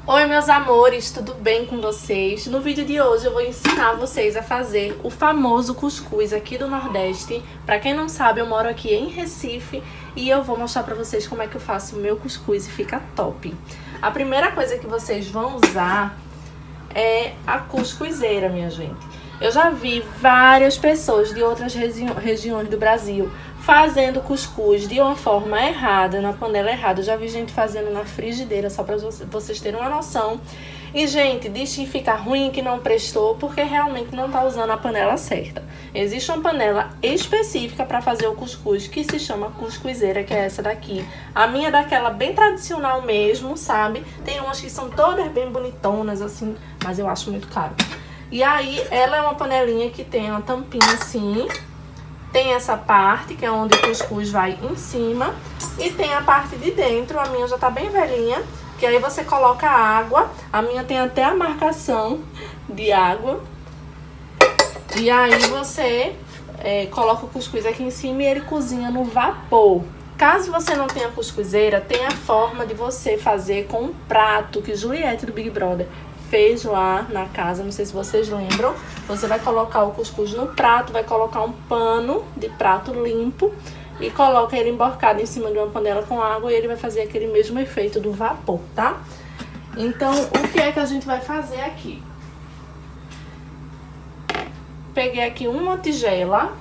Oi meus amores, tudo bem com vocês? No vídeo de hoje eu vou ensinar vocês a fazer o famoso cuscuz aqui do Nordeste. Pra quem não sabe, eu moro aqui em Recife e eu vou mostrar pra vocês como é que eu faço o meu cuscuz e fica top. A primeira coisa que vocês vão usar é a cuscuzeira, minha gente. Eu já vi várias pessoas de outras regiões do Brasil fazendo cuscuz de uma forma errada, na panela errada. Eu já vi gente fazendo na frigideira, só para vocês terem uma noção. E, gente, diz que fica ruim, que não prestou, porque realmente não tá usando a panela certa. Existe uma panela específica para fazer o cuscuz, que se chama cuscuzeira, que é essa daqui. A minha é daquela bem tradicional mesmo, sabe? Tem umas que são todas bem bonitonas, assim, mas eu acho muito caro. E aí, ela é uma panelinha que tem uma tampinha assim. Tem essa parte, que é onde o cuscuz vai em cima. E tem a parte de dentro, a minha já tá bem velhinha. Que aí você coloca água. A minha tem até a marcação de água. E aí você coloca o cuscuz aqui em cima e ele cozinha no vapor. Caso você não tenha cuscuzeira, tem a forma de você fazer com um prato que Juliette do Big Brother fez lá na casa, não sei se vocês lembram. Você vai colocar o cuscuz no prato, vai colocar um pano de prato limpo e coloca ele emborcado em cima de uma panela com água e ele vai fazer aquele mesmo efeito do vapor, tá? Então, o que é que a gente vai fazer aqui? Peguei aqui uma tigela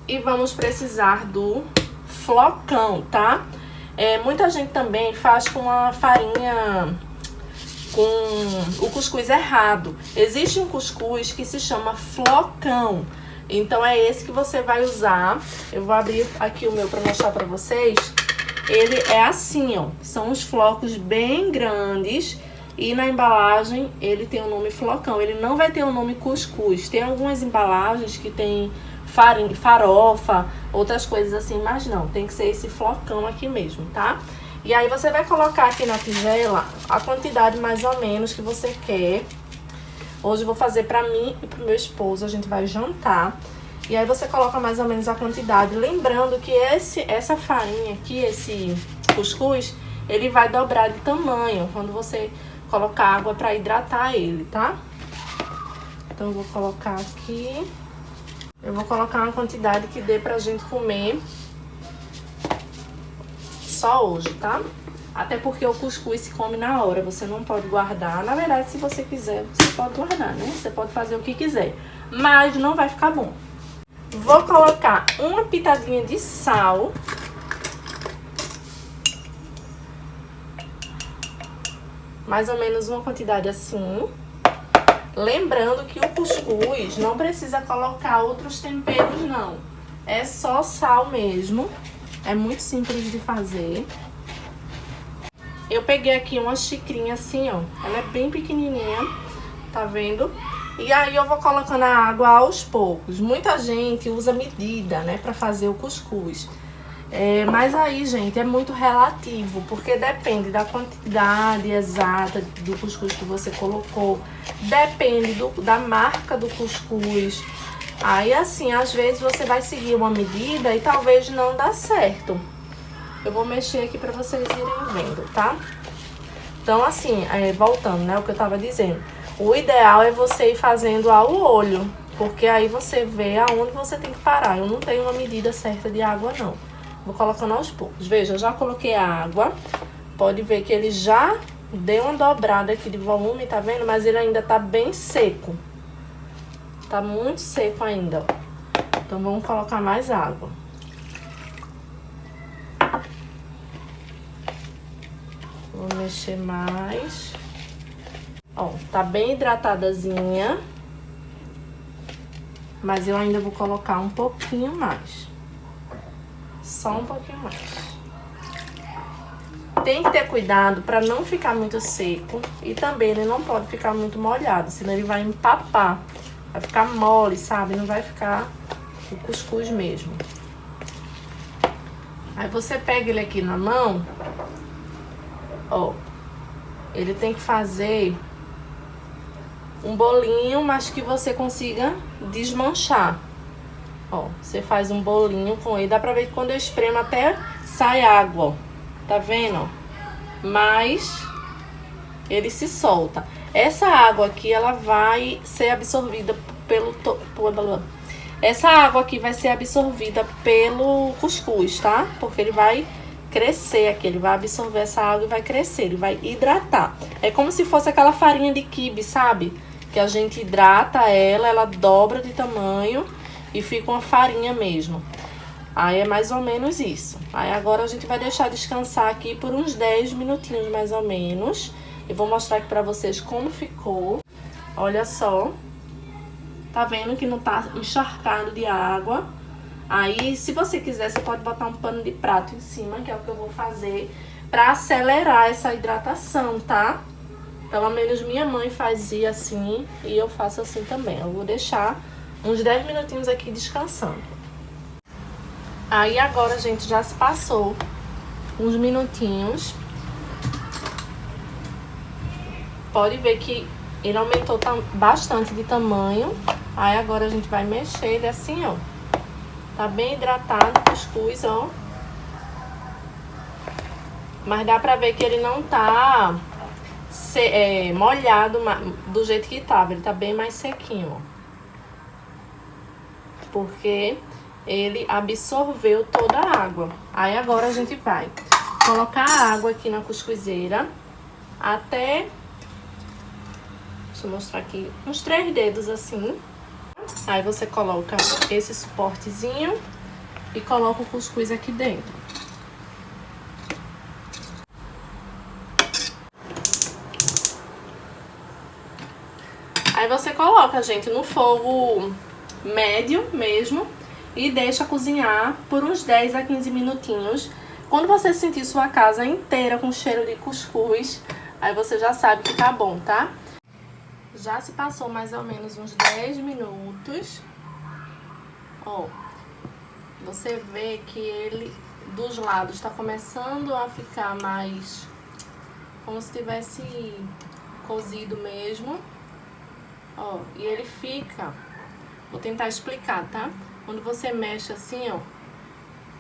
e vamos precisar do flocão, tá? Muita gente também faz com a farinha, com o cuscuz errado. Existe um cuscuz que se chama flocão. Então é esse que você vai usar. Eu vou abrir aqui o meu para mostrar para vocês. Ele é assim, ó. São uns flocos bem grandes. E na embalagem ele tem o nome flocão. Ele não vai ter o nome cuscuz. Tem algumas embalagens que tem farinha, farofa, outras coisas assim, mas não. Tem que ser esse flocão aqui mesmo, tá? E aí você vai colocar aqui na tigela a quantidade mais ou menos que você quer. Hoje eu vou fazer pra mim e pro meu esposo, a gente vai jantar. E aí você coloca mais ou menos a quantidade. Lembrando que essa farinha aqui, esse cuscuz, ele vai dobrar de tamanho quando você colocar água pra hidratar ele, tá? Então eu vou colocar aqui. Eu vou colocar uma quantidade que dê pra gente comer só hoje, tá? Até porque o cuscuz se come na hora, você não pode guardar. Na verdade, se você quiser, você pode guardar, né? Você pode fazer o que quiser, mas não vai ficar bom. Vou colocar uma pitadinha de sal. Mais ou menos uma quantidade assim. Lembrando que o cuscuz não precisa colocar outros temperos, não. É só sal mesmo. É muito simples de fazer. Eu peguei aqui uma xicrinha assim, ó. Ela é bem pequenininha, tá vendo? E aí eu vou colocando a água aos poucos. Muita gente usa medida, né, pra fazer o cuscuz. Mas aí, gente, é muito relativo, porque depende da quantidade exata do cuscuz que você colocou. Depende da marca do cuscuz. Aí, assim, às vezes você vai seguir uma medida e talvez não dá certo. Eu vou mexer aqui pra vocês irem vendo, tá? Então, assim, voltando, né, o que eu tava dizendo. O ideal é você ir fazendo ao olho, porque aí você vê aonde você tem que parar. Eu não tenho uma medida certa de água, não. Vou colocando aos poucos. Veja, eu já coloquei a água. Pode ver que ele já deu uma dobrada aqui de volume, tá vendo? Mas ele ainda tá bem seco. Tá muito seco ainda, ó. Então, vamos colocar mais água. Vou mexer mais. Ó, tá bem hidratadazinha. Mas eu ainda vou colocar um pouquinho mais. Só um pouquinho mais. Tem que ter cuidado pra não ficar muito seco. E também ele não pode ficar muito molhado, senão ele vai empapar. Vai ficar mole, sabe? Não vai ficar o cuscuz mesmo. Aí você pega ele aqui na mão. Ó. Ele tem que fazer um bolinho, mas que você consiga desmanchar. Ó, você faz um bolinho com ele. Dá pra ver que quando eu espremo até sai água, ó. Tá vendo? Mas ele se solta. Essa água aqui, ela vai ser absorvida essa água aqui vai ser absorvida pelo cuscuz, tá? Porque ele vai crescer aqui, ele vai absorver essa água e vai crescer, ele vai hidratar. É como se fosse aquela farinha de quibe, sabe? Que a gente hidrata ela, ela dobra de tamanho e fica uma farinha mesmo. Aí é mais ou menos isso. Aí agora a gente vai deixar descansar aqui por uns 10 minutinhos mais ou menos. Eu vou mostrar aqui pra vocês como ficou. Olha só. Tá vendo que não tá encharcado de água? Aí, se você quiser, você pode botar um pano de prato em cima, que é o que eu vou fazer, pra acelerar essa hidratação, tá? Pelo menos minha mãe fazia assim e eu faço assim também. Eu vou deixar uns 10 minutinhos aqui descansando. Aí agora, gente, já se passou uns minutinhos. Pode ver que ele aumentou bastante de tamanho. Aí agora a gente vai mexer ele assim, ó. Tá bem hidratado o cuscuz, ó. Mas dá pra ver que ele não tá molhado do jeito que tava. Ele tá bem mais sequinho, ó. Porque ele absorveu toda a água. Aí agora a gente vai colocar a água aqui na cuscuzeira até... Deixa eu mostrar aqui. Uns 3 dedos assim. Aí você coloca esse suportezinho e coloca o cuscuz aqui dentro. Aí você coloca, gente, no fogo médio mesmo e deixa cozinhar por uns 10 a 15 minutinhos. Quando você sentir sua casa inteira com cheiro de cuscuz, aí você já sabe que tá bom, tá? Já se passou mais ou menos uns 10 minutos. Ó, você vê que ele dos lados tá começando a ficar mais como se tivesse cozido mesmo. Ó, e ele fica... Vou tentar explicar, tá? Quando você mexe assim, ó,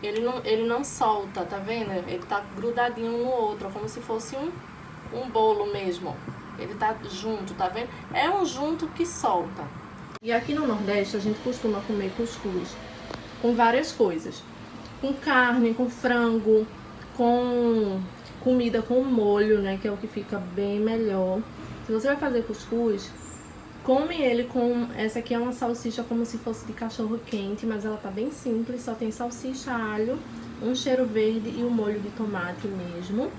ele não solta, tá vendo? Ele tá grudadinho um no outro, como se fosse um bolo mesmo, ó. Ele tá junto, tá vendo? É um junto que solta. E aqui no Nordeste a gente costuma comer cuscuz com várias coisas. Com carne, com frango, com comida com molho, né? Que é o que fica bem melhor. Se você vai fazer cuscuz, come ele com... Essa aqui é uma salsicha como se fosse de cachorro quente, mas ela tá bem simples. Só tem salsicha, alho, um cheiro verde e um molho de tomate mesmo.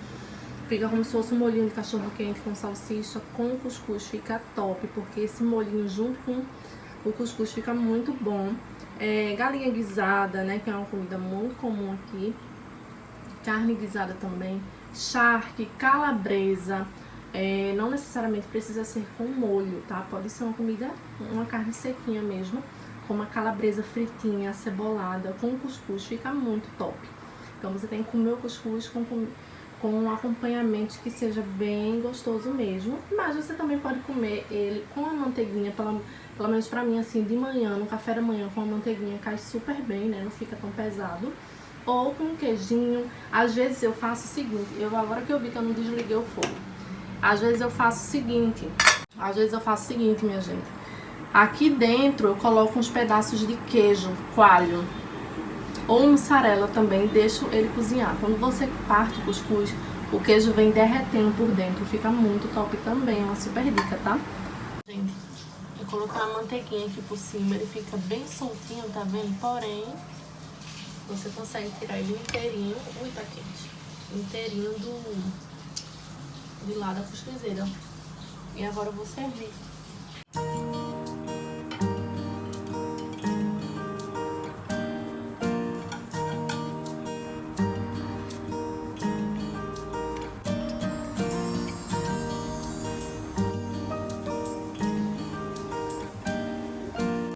Fica como se fosse um molhinho de cachorro quente com salsicha, com cuscuz, fica top, porque esse molhinho junto com o cuscuz fica muito bom. Galinha guisada, né, que é uma comida muito comum aqui. Carne guisada também. Charque, calabresa. Não necessariamente precisa ser com molho, tá? Pode ser uma comida, uma carne sequinha mesmo, como a calabresa fritinha, acebolada, com cuscuz, fica muito top. Então você tem que comer o cuscuz com um acompanhamento que seja bem gostoso mesmo. Mas você também pode comer ele com a manteiguinha, pelo menos pra mim, assim, de manhã, no café da manhã, com a manteiguinha cai super bem, né? Não fica tão pesado. Ou com um queijinho. Às vezes eu faço o seguinte, agora que eu vi que eu não desliguei o fogo. Às vezes eu faço o seguinte, minha gente. Aqui dentro eu coloco uns pedaços de queijo, coalho. Ou mussarela também, deixo ele cozinhar. Quando você parte o cuscuz, o queijo vem derretendo por dentro. Fica muito top também, é uma super dica, tá? Gente, eu colocar a manteiguinha aqui por cima, ele fica bem soltinho, tá vendo? Porém, você consegue tirar ele inteirinho. Ui, tá quente. Inteirinho de lá da cuscuzeira. E agora eu vou servir.